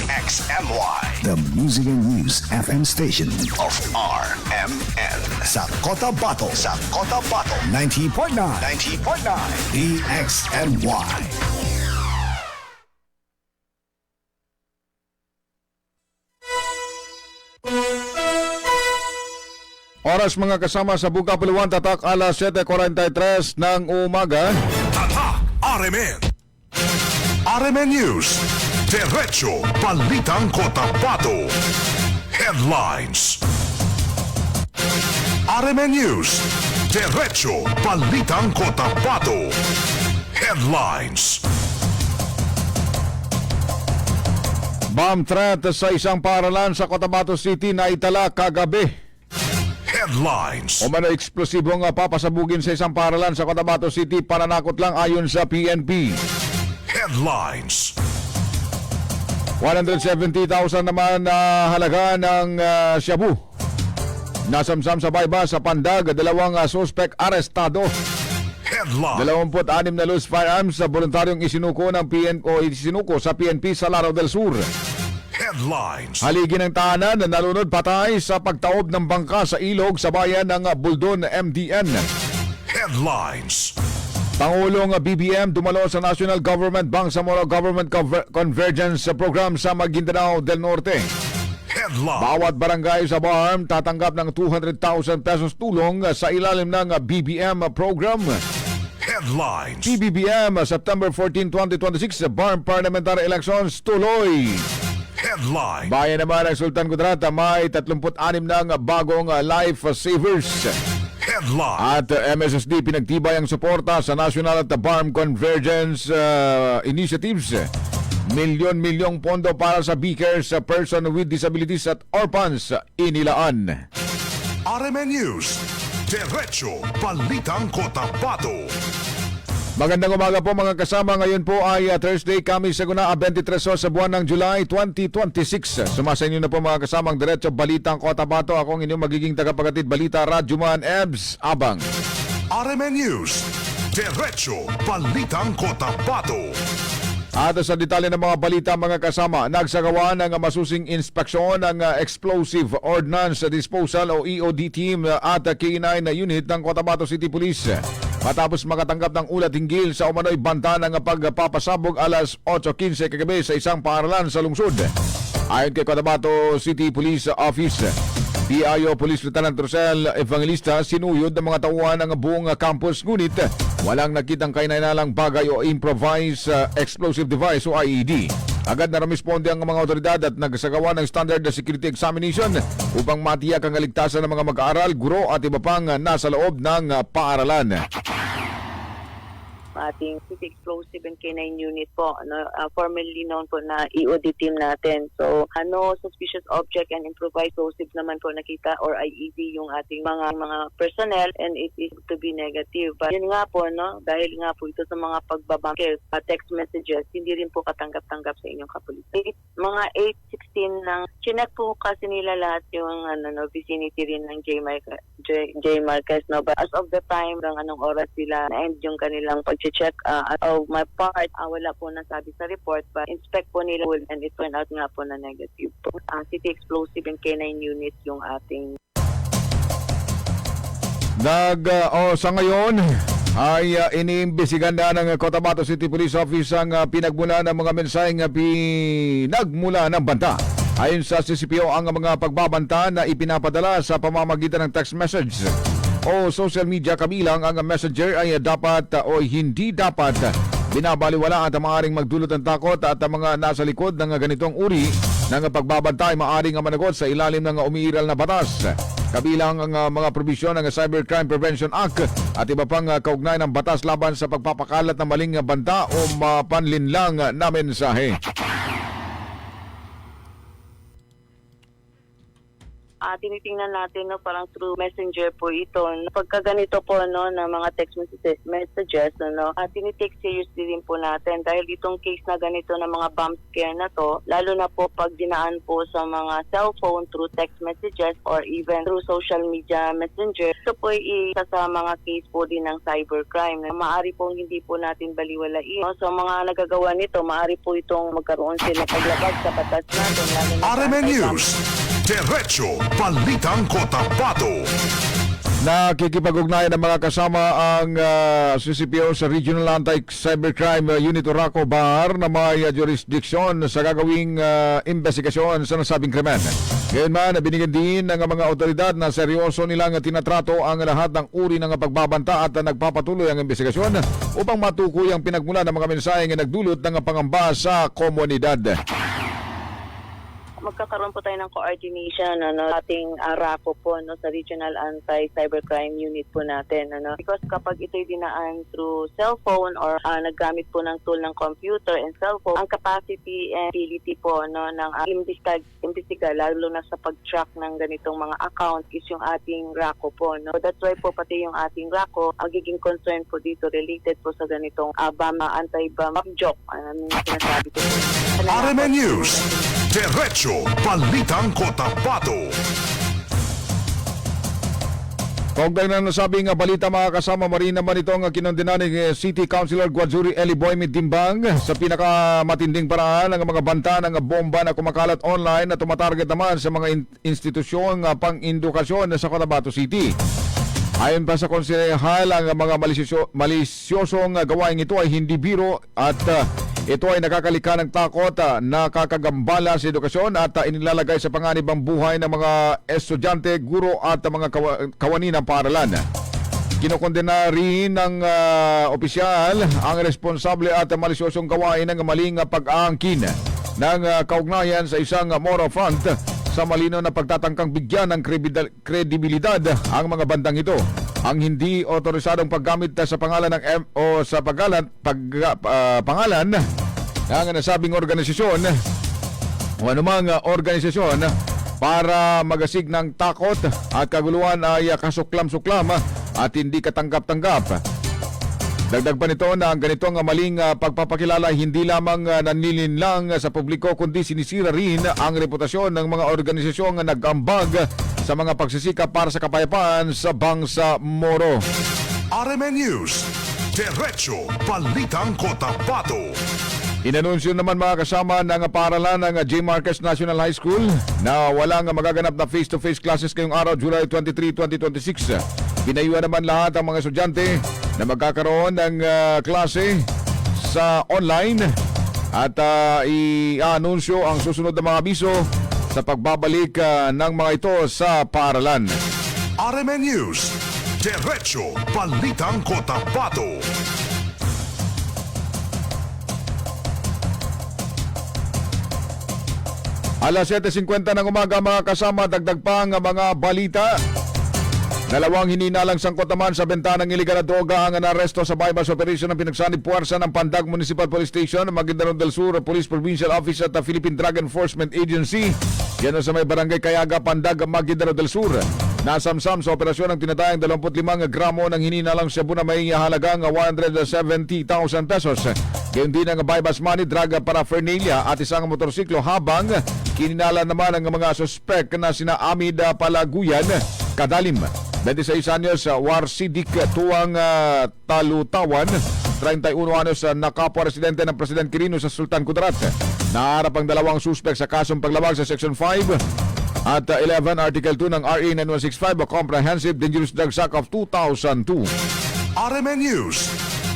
DXMY, The Music and News FM station of RMN. sa Cotabato. 90.9 DXMY. Oras mga kasama sa Buka Puluan, tatak alas 7:43 ng umaga. Tatak RMN. RMN News. Diretso Balitang Cotabato. Headlines. RMN News. Diretso Balitang Cotabato. Headlines. Bomb threat sa isang paaralan sa Cotabato City na itala kagabi. Headlines. Umano eksplosibong papasabugin sa isang paaralan sa Cotabato City, pananakot lang ayon sa PNP. Headlines. 170,000 naman na halaga ng shabu. Nasamsam sa bayba sa Pandag, dalawang suspect arestado. Headlines. 26 na loose firearms sa voluntaryong isinuko ng isinuko sa PNP sa Lanao del Sur. Headlines. Haligi ng tahanan na nalunod patay sa pagtaob ng bangka sa ilog sa bayan ng Buldon, MDN. Headlines. Pangulong BBM dumalo sa National Government Bangsamoro Government Convergence Program sa Maguindanao del Norte. Headlines. Bawat barangay sa BARM tatanggap ng 200,000 pesos tulong sa ilalim ng BBM program. Headlines. PBBM September 14, 2026 BARM Parliamentary Elections tuloy. Headlines. Bayan naman ng Sultan Kudarat, may 36 ng bagong life savers. Headlines. At MSSD pinagtibay ang suporta sa National at BARM Convergence Initiatives. Milyon-milyong pondo para sa Beakers, person with disabilities at orphans inilaan. RMN News. Diretso Balitang Cotabato. Magandang umaga po mga kasama. Ngayon po ay Thursday, kami saguna 23 sa buwan ng July 2026. Sumasa inyo na po mga kasama ang Diretso Balitang Cotabato. Ako ang inyong magiging tagapaghatid balita, Radjuman Ebs Abang. RMN News. Diretso Balitang Cotabato. At sa detalye ng mga balita mga kasama, nagsagawa ng masusing inspeksyon ng Explosive Ordnance Disposal o EOD team at K9 na unit ng Cotabato City Police. Matapos makatanggap ng ulat hinggil sa umano'y banta ng pagpapasabog alas 8:15 kagabi sa isang paaralan sa lungsod. Ayon kay Cotabato City Police Office, PIO Police Lieutenant Rosel Evangelista, sinuyod ng mga tauhan ng buong campus, ngunit walang nakitang kainainalang bagay o improvised explosive device o IED. Agad na rumisponde ang mga otoridad at nagsagawa ng standard security examination upang matiyak ang kaligtasan ng mga mag-aaral, guro at iba pang nasa loob ng paaralan. Ating City Explosive and K9 unit po, formerly known po na EOD team natin. So, suspicious object and improvised explosive naman po nakita or IED yung ating mga personnel, and it is to be negative. But yun nga po, dahil nga po ito sa mga pagbabangkil, text messages, hindi rin po katanggap-tanggap sa inyong kapulisan. Mga 8:16 nang chinek po kasi nila lahat yung vicinity rin ng J. Marquez. No? But as of the time, anong oras sila na-end yung kanilang pag-check, of my part, wala po nasabi sa report, but inspect po nila and it turned out nga po na negative po. City Explosive and K9 unit yung ating Sa ngayon ay iniimbestigan na ng Cotabato City Police Office ang pinagmula ng mga mensaheng pinagmula ng banta. Ayon sa CCPO, ang mga pagbabanta na ipinapadala sa pamamagitan ng text message o social media, kabilang ang messenger, ay dapat o hindi dapat binabaliwala at maaaring magdulot ng takot, at ang mga nasa likod ng ganitong uri ng pagbabanta ay maaaring managot sa ilalim ng umiiral na batas, kabilang ang mga probisyon ng Cybercrime Prevention Act at iba pang kaugnay ng batas laban sa pagpapakalat ng maling banta o panlinlang na mensahe. tinitingnan natin no, parang through messenger po ito. Pagka ganito po no, na mga text messages, no, tinitake seriously din po natin dahil itong case na ganito na mga bomb scare na to, lalo na po pag dinaan po sa mga cellphone through text messages or even through social media messenger, ito po isa sa mga case po din ng cybercrime na maaari po hindi po natin baliwalain. No? So mga nagagawa nito, maaari po itong magkaroon sila paglabag sa batas natin. Lalo na RMN News, Diretso Balitang Cotabato. Nakikipag-ugnayan ng mga kasama ang CCPO sa Regional Anti-Cybercrime Unit Oraco Bar na may jurisdiksyon sa gagawing investigasyon sa nasabing krimen. Ngayon man, binigyan din ng mga otoridad na seryoso nilang tinatrato ang lahat ng uri ng pagbabanta at nagpapatuloy ang investigasyon upang matukoy ang pinagmula ng mga mensaheng nagdulot ng pangamba sa komunidad. Magkakaroon po tayo ng coordination ating RACO po no, sa Regional Anti-Cybercrime Unit po natin. Because kapag ito'y dinaan through cellphone or naggamit po ng tool ng computer and cellphone, ang capacity and ability po no, ng imbestiga lalo na sa pag-track ng ganitong mga account is yung ating RACO po. No? So that's why po pati yung ating RACO, ang giging concern po dito related po sa ganitong anti-bomb joke. Sinasabi ko po. RMN News, Diretso Balitang Cotabato. Kaugnay na nasabing balita mga kasama, marin naman ito ang kinondena ni City Councilor Guadzuri Eliboy Mitimbang sa pinakamatinding paraan ng mga banta ng bomba na kumakalat online na tumatarget naman sa mga institusyong pang-indukasyon sa Cotabato City. Ayon pa sa konsehal, ang mga malisyosong gawain ito ay hindi biro at ito ay nakakalika ng takot, nakakagambala sa edukasyon at inilalagay sa panganib ang buhay ng mga estudyante, guro at mga kawani ng paaralan. Kinokondena rin ng opisyal ang responsable at malisyosong gawain ng maling pag-aangkin ng kaugnayan sa isang moral front sa malinaw na pagtatangkang bigyan ng kredibilidad ang mga bandang ito. Ang hindi otorisadong paggamit sa pangalan ng pangalan ng nasabing organisasyon o anumang organisasyon para magasig ng takot at kaguluhan ay kasuklam-suklam at hindi katanggap-tanggap. Dagdag pa nito na ganito ang maling pagpapakilala hindi lamang nanlilinlang sa publiko kundi sinisira rin ang reputasyon ng mga organisasyong nag-ambag sa mga pagsisikap para sa kapayapaan sa Bangsa Moro. RMN News, Diretso Balitang Cotabato. Inanunsyo naman mga kasama ng paaralan ng J. Marcos National High School na walang magaganap na face-to-face classes ngayong araw, July 23, 2026. Pinayuhan naman lahat ang mga estudyante na magkakaroon ng klase sa online at i-anunsyo ang susunod na mga abiso sa pagbabalik ng mga ito sa paaralan. RMN News, Diretso Balitang Cotabato. Alas 7:50 ng umaga mga kasama, dagdag pa ang mga balita. Dalawang hininalang sangkot naman sa benta ng iligal na droga ang naresto sa bypass operation ng pinagsanib puwersa ng Pandag Municipal Police Station, Maguindanao del Sur Police Provincial Office at Philippine Drug Enforcement Agency. Yan sa may barangay Kayaga, Pandag, Maguindanao del Sur. Nasamsam sa operasyon ng tinatayang 25 gramo ng hininalang shabu na may halagang 170,000 pesos. Gayon din ang bypass money, drug paraphernalia at isang motorsiklo, habang kininala naman ang mga suspek na sina Amid Palaguyan Kadalim, 26 anyos, Warsidik Tuwang Talutawan, 31 anyos, na kapwa residente ng President Quirino sa Sultan Kudarat. Naharap ang dalawang suspek sa kasong paglabag sa Section 5 at 11 Article 2 ng RA 9165, a Comprehensive Dangerous Drugs Act of 2002. RMN News,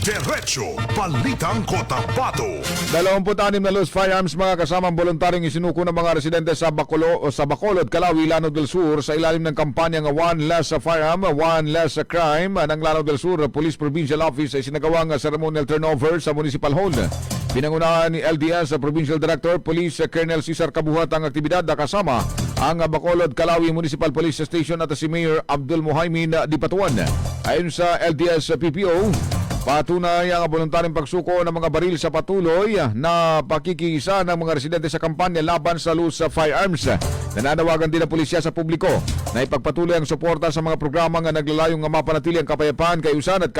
Diretso Balitang Cotabato. 26 na loose firearms mga kasamang voluntaryong isinuko ng mga residente sa Bacolod, Calawi, Lanao del Sur sa ilalim ng kampanya ng One Less Firearm, One Less Crime ng Lanao del Sur Police Provincial Office ay sinagawang ceremonial turnover sa Municipal Hall. Pinangunahan ni LDS Provincial Director Police Colonel Cesar Kabuhat ang aktibidad na kasama ang Bacolod, Calawi Municipal Police Station at si Mayor Abdul Muhaymin Dipatuan. Ayon sa LDS PPO, Patunay ang voluntaryong pagsuko ng mga baril sa patuloy na pakikiisa ng mga residente sa kampanya laban sa loose firearms. Nananawagan din ang pulisya sa publiko na ipagpatuloy ang suporta sa mga programa nga naglalayong nga mapanatili ang kapayapaan, kayusan at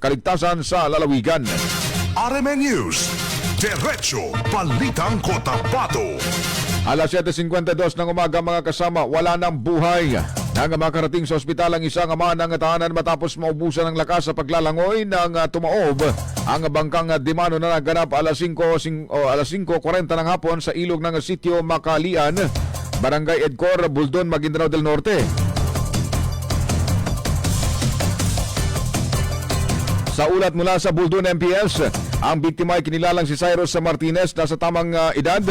kaligtasan sa lalawigan. RMN News, Diretso Balitang Cotabato. Alas 7:52 ng umaga mga kasama, wala ng buhay nang makarating sa ospital ang isang ama ng tahanan matapos maubusan ng lakas sa paglalangoy ng tumaob ang bangkang Dimano na naganap alas 5:40 ng hapon sa ilog ng sitio Macalian, Barangay Edcor, Buldon, Maguindanao del Norte. Sa ulat mula sa Buldon MPS, ang biktima ay kinilalang si Cyrus Martinez na sa tamang edad,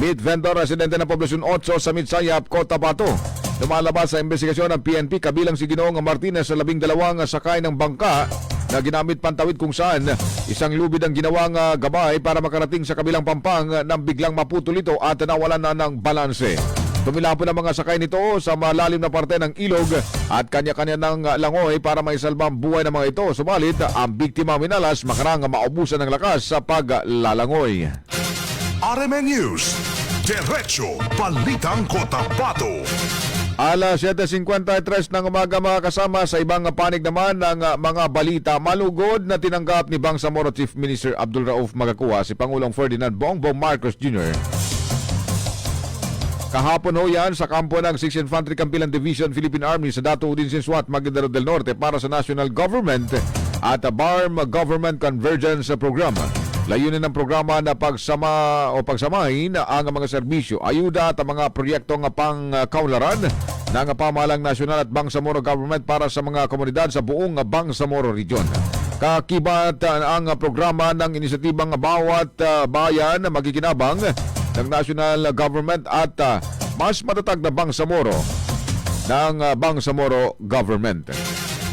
meat vendor, residente ng Poblasyon 8 sa Midsayap, Cotabato. Lumalabas sa investigasyon ng PNP kabilang si Ginoong Martinez sa 12 sakay ng bangka na ginamit pantawid kung saan isang lubid ang ginawang gabay para makarating sa kabilang pampang nang biglang maputol ito at nawalan na ng balanse. Tumilapon ang mga sakay nito sa malalim na parte ng ilog at kanya-kanya ng langoy para maisalba ang buhay ng mga ito. Subalit, ang biktima minalas makarang maubusan ng lakas sa paglalangoy. RMN News, Diretso Balitang Cotabato. Alas 7:53 ng umaga mga kasama, sa ibang panig naman ng mga balita, malugod na tinanggap ni Bangsamoro Chief Minister Abdul Rauf Magakuha si Pangulong Ferdinand Bongbong Marcos Jr. Kahapon ho yan sa kampo ng 6th Infantry Campilan Division Philippine Army sa Dato Udin Sinsuat, Maguindanao del Norte para sa National Government at BARM Government Convergence Program. Layunin ng programa na pagsamahin ang mga serbisyo, ayuda at mga proyektong pangkaunlaran ng pamahalang nasyonal at Bangsamoro Government para sa mga komunidad sa buong Bangsamoro Region. Kakibat ang programa ng inisyatibang bawat bayan na magikinabang ng national government at mas matatag na Bangsamoro ng Bangsamoro Government.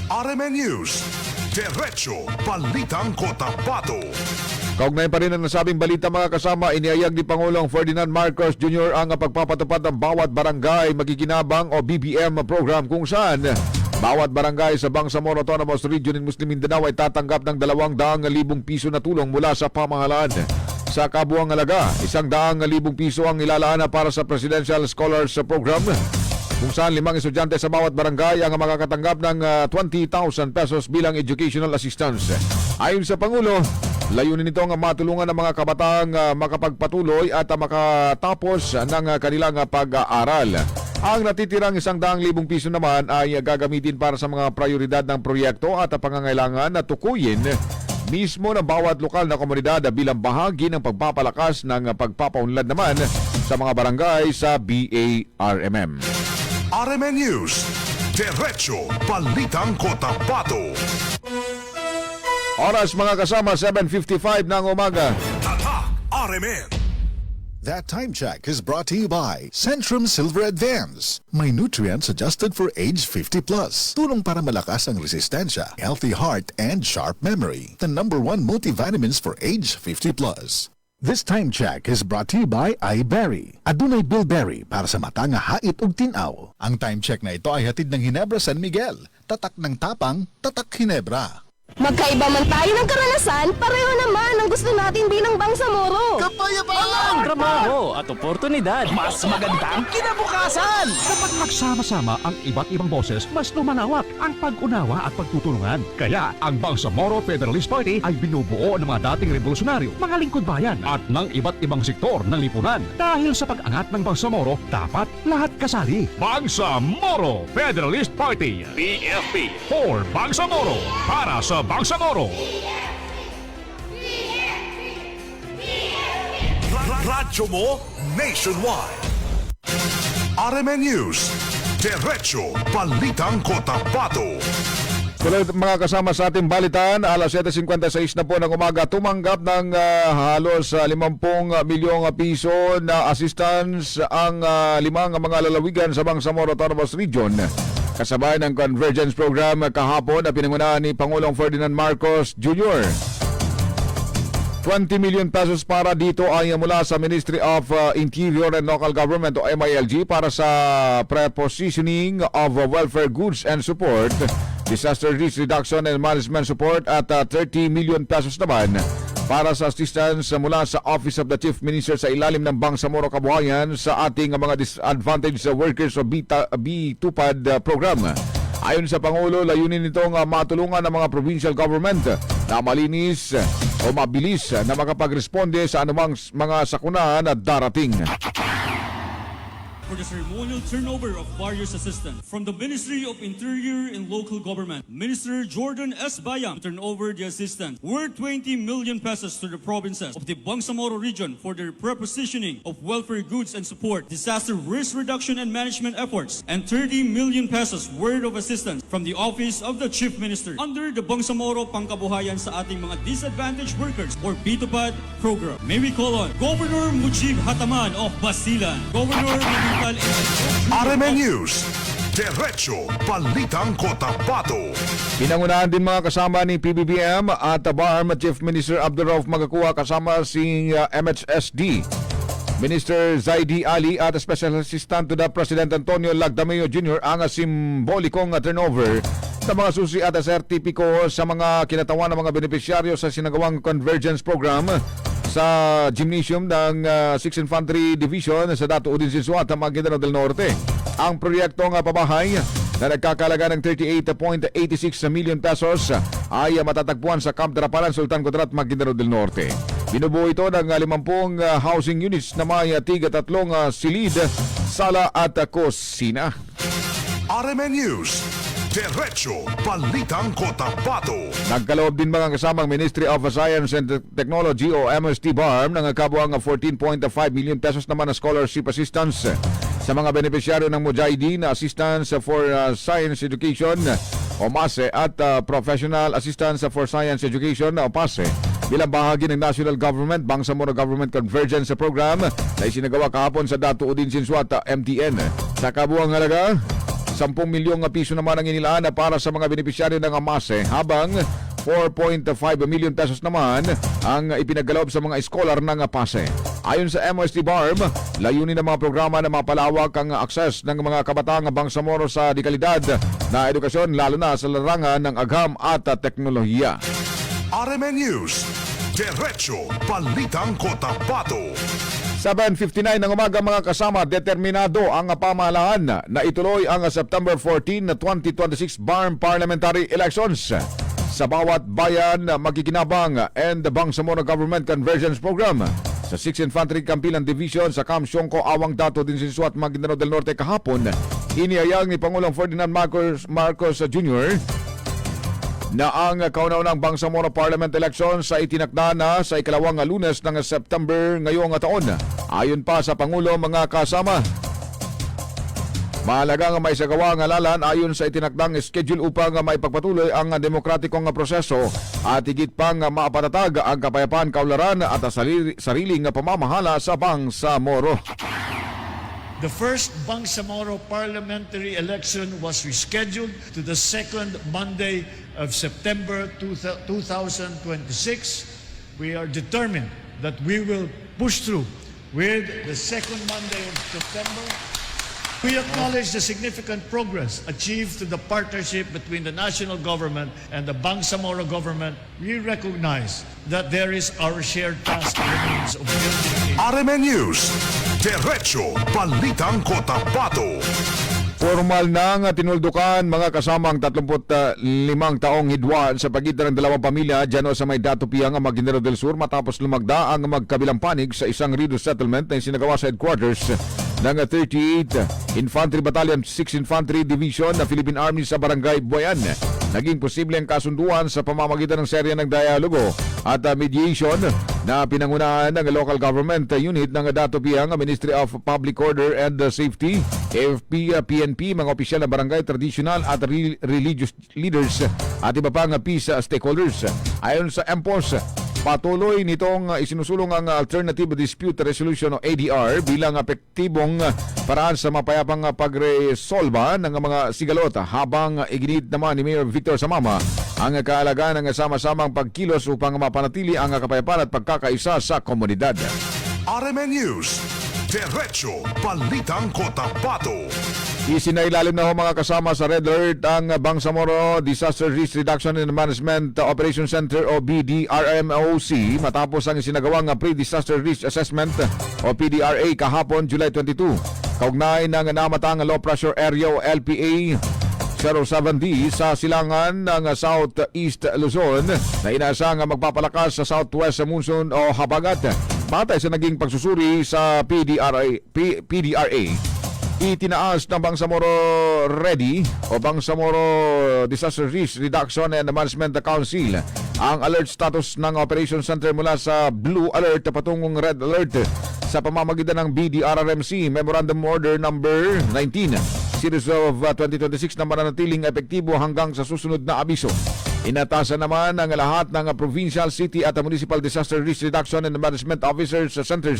RMN News, Diretso Balitang Cotabato. Kaugnay pa rin ang nasabing balita mga kasama, inihayag ni Pangulong Ferdinand Marcos Jr. ang pagpapatupad ng bawat barangay magikinabang o BBM program kung saan bawat barangay sa Bangsamoro Autonomous Region in Muslim Mindanao ay tatanggap ng 200,000 piso na tulong mula sa pamahalaan. Sa kabuang halaga, 100,000 piso ang ilalaan para sa Presidential Scholars Program kung saan 5 estudyante sa bawat barangay ang makakatanggap ng 20,000 pesos bilang educational assistance. Ayon sa Pangulo, layunin nito ang matulungan ng mga kabataang makapagpatuloy at makatapos ng kanilang pag-aaral. Ang natitirang 100,000 piso naman ay gagamitin para sa mga prioridad ng proyekto at pangangailangan na tukuyin mismo ng bawat lokal na komunidad bilang bahagi ng pagpapalakas ng pagpapaunlad naman sa mga barangay sa BARMM. RMN News, Diretso Balitang Cotabato. Oras mga kasama, 7:55 ng umaga. Tatak RMN. That time check is brought to you by Centrum Silver Advance. May nutrients adjusted for age 50 plus. Tulong para malakas ang resistensya, healthy heart, and sharp memory. The #1 multivitamins for age 50 plus. This time check is brought to you by iBerry. Adunay Bilberry para sa mata nga hait ug tinaw. Ang time check na ito ay hatid ng Ginebra San Miguel. Tatak ng tapang, tatak Ginebra. Magkaiba man tayo ng karanasan, pareho naman ang gusto natin bilang Bangsamoro. Kapayapaan! Trabaho at oportunidad. Mas magandang kinabukasan. Kapag magsama-sama ang iba't ibang boses, mas lumalawak ang pag-unawa at pagtutulungan. Kaya ang Bangsamoro Federalist Party ay binubuo ng mga dating revolusyonaryo, mga lingkod bayan at ng iba't ibang sektor ng lipunan. Dahil sa pag-angat ng Bangsamoro, dapat lahat kasali. Bangsamoro Federalist Party. PFP for Bangsamoro. Para sa Bangsamoro. Radyo mo nationwide. RMN News, Diretso Balitang Cotabato. Tuloy mga kasama sa ating balitaan, alas 7:56 na po ng umaga, tumanggap ng halos 50 milyong piso na assistance ang 5 mga lalawigan sa Bangsamoro Autonomous Region. Kasabay ng Convergence Program kahapon na pinangunahan ni Pangulong Ferdinand Marcos Jr. 20 million pesos para dito ay mula sa Ministry of Interior and Local Government o MILG para sa prepositioning of welfare goods and support disaster risk reduction and management support at 30 million pesos naman para sa assistance mula sa Office of the Chief Minister sa ilalim ng Bangsamoro Kabuhayan sa ating mga disadvantaged workers o B2PAD program. Ayon sa Pangulo, layunin nitong matulungan ng mga provincial government na malinis o mabilis na makapagresponde sa anumang mga sakuna na darating. For the ceremonial turnover of various assistants from the Ministry of Interior and Local Government, Minister Jordan S. Bayam turned over the assistance worth 20 million pesos to the provinces of the Bangsamoro region for the repositioning of welfare goods and support disaster risk reduction and management efforts, and 30 million pesos worth of assistance from the Office of the Chief Minister under the Bangsamoro Pangkabuhayan sa ating mga disadvantaged workers or B2PAD program. May we call on Governor Mujib Hataman of Basilan, Governor RMN News, Diretso Balitang Cotabato. Pinangunahan din mga kasama ni PBBM at BARM Chief Minister Abdul Rauf Magakuha kasama si MHSD Minister Zaidi Ali at Special Assistant to the President Antonio Lagdameo Jr. ang simbolikong turnover sa mga susi at sertipiko sa mga kinatawan ng mga benepisyaryo sa sinagawang Convergence Program sa gymnasium ng 6th Infantry Division sa Dato Udin Sisuata, Maguindanao del Norte. Ang proyektong pabahay na nagkakalaga ng 38.86 million pesos ay matatagpuan sa Camp Darapalan, Sultan Kudarat, Maguindanao del Norte. Binubuo ito ng 50 housing units na may tiga-tatlong silid, sala at kusina. RMN News, Diretso Balitang Cotabato. Nagkaloob din mga kasamang Ministry of Science and Technology o MST BARM ng kabuang 14.5 million pesos naman na scholarship assistance sa mga benepisyaryo ng Mujahideen, Assistance for Science Education o MASE at Professional Assistance for Science Education o PASE bilang bahagi ng National Government Bangsamoro Government Convergence Program na isinagawa kahapon sa Dato Udin Sisuata, MTN. Sa kabuang halaga 10 milyong piso naman ang inilaan para sa mga benepisyaryo ng AMASE, habang 4.5 million pesos naman ang ipinagkaloob sa mga scholar ng PASE. Ayon sa MST BARM, layunin ng mga programa na mapalawak ang akses ng mga kabataang Bangsamoro sa dekalidad na edukasyon, lalo na sa larangan ng agham at teknolohiya. RMN News, Diretso Balitang Cotabato. 7:59 ng umaga mga kasama, determinado ang pamahalaan na ituloy ang September 14 na 2026 BARM Parliamentary Elections. Sa bawat bayan magiginabang and the Bangsamoro Government Convergence Program. Sa 6th Infantry Campilan Division sa Camp Siongco, Awang Dato din Sisuat, Maguindanao del Norte kahapon, iniyayang ni Pangulong Ferdinand Marcos Jr. na ang kauna-unang Bangsamoro Parliament Elections sa itinakda na sa ikalawang Lunes ng September ngayong taon. Ayon pa sa Pangulo mga kasama, mahalagang may sagawa ang halalan ayon sa itinakdang schedule upang maipagpatuloy ang demokratikong proseso at higit pang maapatatag ang kapayapaan, kaunlaran at sariling pamamahala sa Bangsamoro. The first Bangsamoro parliamentary election was rescheduled to the second Monday of September 2026. We are determined that we will push through with the second Monday of September. We acknowledge the significant progress achieved through the partnership between the national government and the Bangsamoro government. We recognize that there is our shared task in the means of building RMN News, Diretso Balitang Cotabato. Formal nang tinuldukan mga kasamang 35 taong hidwaan sa pagitan ng dalawang pamilya dyan sa may Dato Piang, Maguindanao del Sur matapos lumagda ang magkabilang panig sa isang reduced settlement na isinagawa sa headquarters ng 38th Infantry Battalion 6th Infantry Division na Philippine Army sa Barangay Buayan. Naging posible ang kasunduan sa pamamagitan ng serya ng dialogo at mediation na pinangunahan ng local government unit ng Dato Piang, Ministry of Public Order and Safety, AFP, PNP, mga opisyal ng barangay, traditional at religious leaders at iba pang peace stakeholders. Ayon sa MPOS, patuloy nitong isinusulong ang Alternative Dispute Resolution o ADR bilang epektibong paraan sa mapayapang pagresolba ng mga sigalota, habang iginit naman ni Mayor Victor Samama ang kaalagaan ng sama-samang pagkilos upang mapanatili ang kapayapaan at pagkakaisa sa komunidad. RMN News, Diretso Balitang Cotabato. Isinailalim na ho mga kasama sa Red Alert ang Bangsamoro Disaster Risk Reduction and Management Operation Center o BDRMOC matapos ang isinagawang Pre-Disaster Risk Assessment o PDRA kahapon July 22. Kaugnay ng namatang Low Pressure Area o LPA 07D sa silangan ng Southeast Luzon na inaasang magpapalakas sa Southwest Monsoon o Habagat. Batay sa naging pagsusuri sa PDRA, itinaas ng Bangsamoro Ready o Bangsamoro Disaster Risk Reduction and Management Council ang alert status ng Operation Center mula sa Blue Alert patungong Red Alert sa pamamagitan ng BDRRMC Memorandum Order Number 19 Series of 2026 na mananatiling epektibo hanggang sa susunod na abiso. Inatasan naman ang lahat ng provincial, city at municipal disaster risk reduction and management officers centers.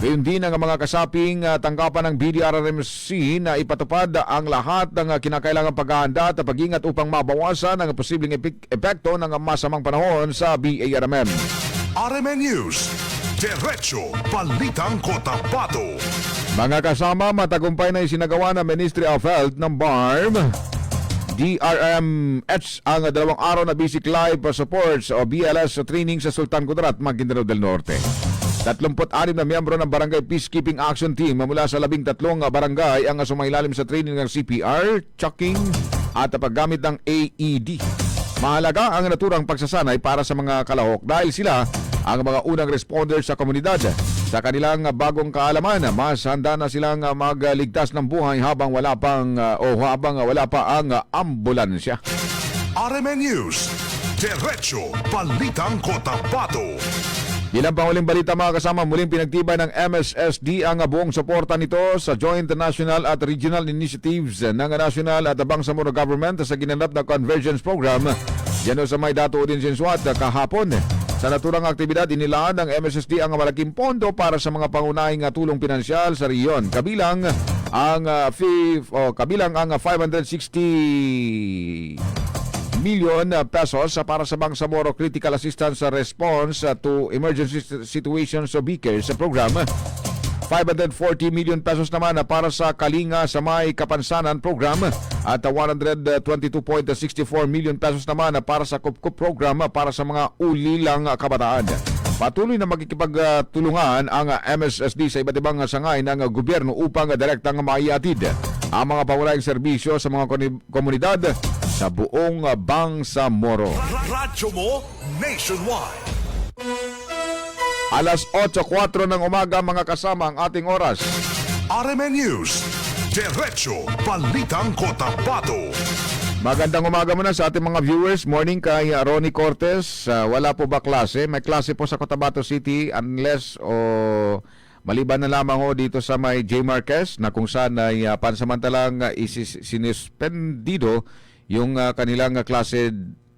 Gayun din ang mga kasaping tanggapan ng BDRRMC na ipatupad ang lahat ng kinakailangang paghahanda at pag-ingat upang mabawasan ang posibleng epekto ng masamang panahon sa BARMM. RMN News, Diretso Balitang Cotabato. Mga kasama, matagumpay na isinagawa ng Ministry of Health ng BARM DRMH ang 2 araw na basic life supports o BLS training sa Sultan Kudarat, Maguindanao del Norte. 36 na miyembro ng Barangay Peacekeeping Action Team mula sa 13 barangay ang sumailalim sa training ng CPR, chucking at paggamit ng AED. Mahalaga ang naturang pagsasanay para sa mga kalahok dahil sila ang mga unang responders sa komunidad. Sa kanilang bagong kaalaman, mas handa na silang magligtas ng buhay habang wala pa ang ambulansya. RMN News, Diretso Balitang Cotabato. Bilang panguling balita mga kasama, muling pinagtibay ng MSSD ang buong suporta nito sa joint national at regional initiatives ng national at Bangsamoro government sa ginanap na convergence program diyan sa may Dato Udin Sinsuat kahapon. Sa naturang aktibidad, inilaan ng MSSD ang malaking pondo para sa mga pangunahing tulong pinansyal sa riyon. Kabilang ang 560 million pesos para sa Bangsamoro Critical Assistance Response to Emergency Situations o BCARES program. 540 million pesos naman para sa Kalinga sa May Kapansanan program at 122.64 million pesos naman para sa Kupkup program para sa mga ulilang kabataan. Patuloy na magkikipagtulungan ang MSSD sa iba't ibang sangay ng gobyerno upang direktang maiatid ang mga pangunahing serbisyo sa mga komunidad sa buong Bangsamoro. Radyo mo nationwide. Alas 8:04 ng umaga mga kasama ang ating oras. RMN News, Diretso Balitang Cotabato. Magandang umaga muna sa ating mga viewers. Morning kay Ronnie Cortez. Wala po ba klase? May klase po sa Cotabato City unless maliban na lamang dito sa may J. Marquez na kung saan ay pansamantalang sinispendido yung kanilang klase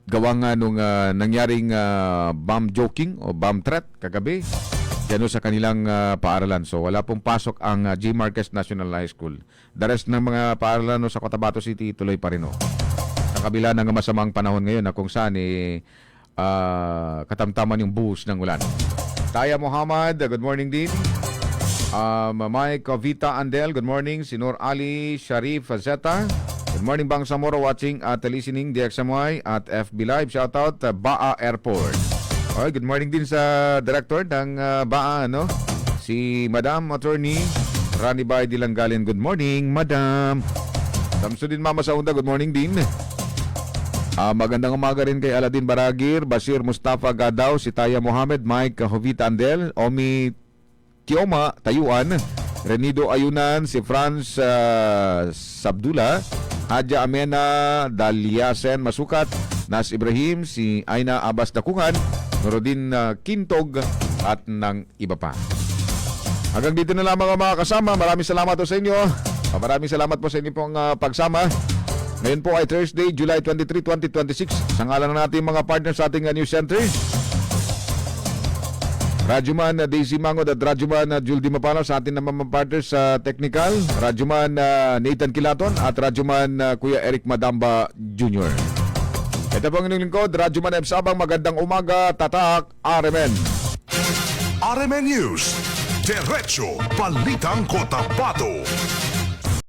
gawa nga nung nangyaring bomb joking o bomb threat kagabi dyan sa kanilang paaralan. So wala pong pasok ang J. Marquez National High School. The rest ng mga paaralan sa Cotabato City tuloy pa rin. Sa kabila ng masamang panahon ngayon na kung saan katamtaman yung buhos ng ulan. Taya Muhammad, good morning din. Mike Vita Andel, good morning. Sinor Ali Sharif Zeta, good morning Bangsamoro, watching at listening DXMY at FB Live. Shoutout Baa Airport. Okay, good morning din sa director ng Baa, si Madam Attorney Rani Bay Dilanggalin. Good morning, Madam. Samsudin Mama Saunda, good morning din. Magandang umaga rin kay Aladin Baragir, Basir Mustafa Gadaw, si Taya Mohamed, Mike Jovita Andel, Omi Tioma Tayuan, Renido Ayunan, si Franz Sabdula, Hadja Amena Daliasen Masukat, Nas Ibrahim, si Aina Abbas Dakungan, Norodin Kintog at ng iba pa. Hanggang dito na lamang mga kasama. Maraming salamat po sa inyo. Maraming salamat po sa inyo pong pagsama. Ngayon po ay Thursday, July 23, 2026. Sa ngalan na natin mga partners sa ating news center, Radyoman Daisy Mangod at Radyoman Juldy Mapano sa ating naman mga partners sa technical, Radyoman Nathan Kilaton at Radyoman Kuya Eric Madamba Jr. Ito po ang inyong lingkod, Radyoman M. Sabang. Magandang umaga, tatak, RMN. RMN News, Diretso Balitang Cotabato.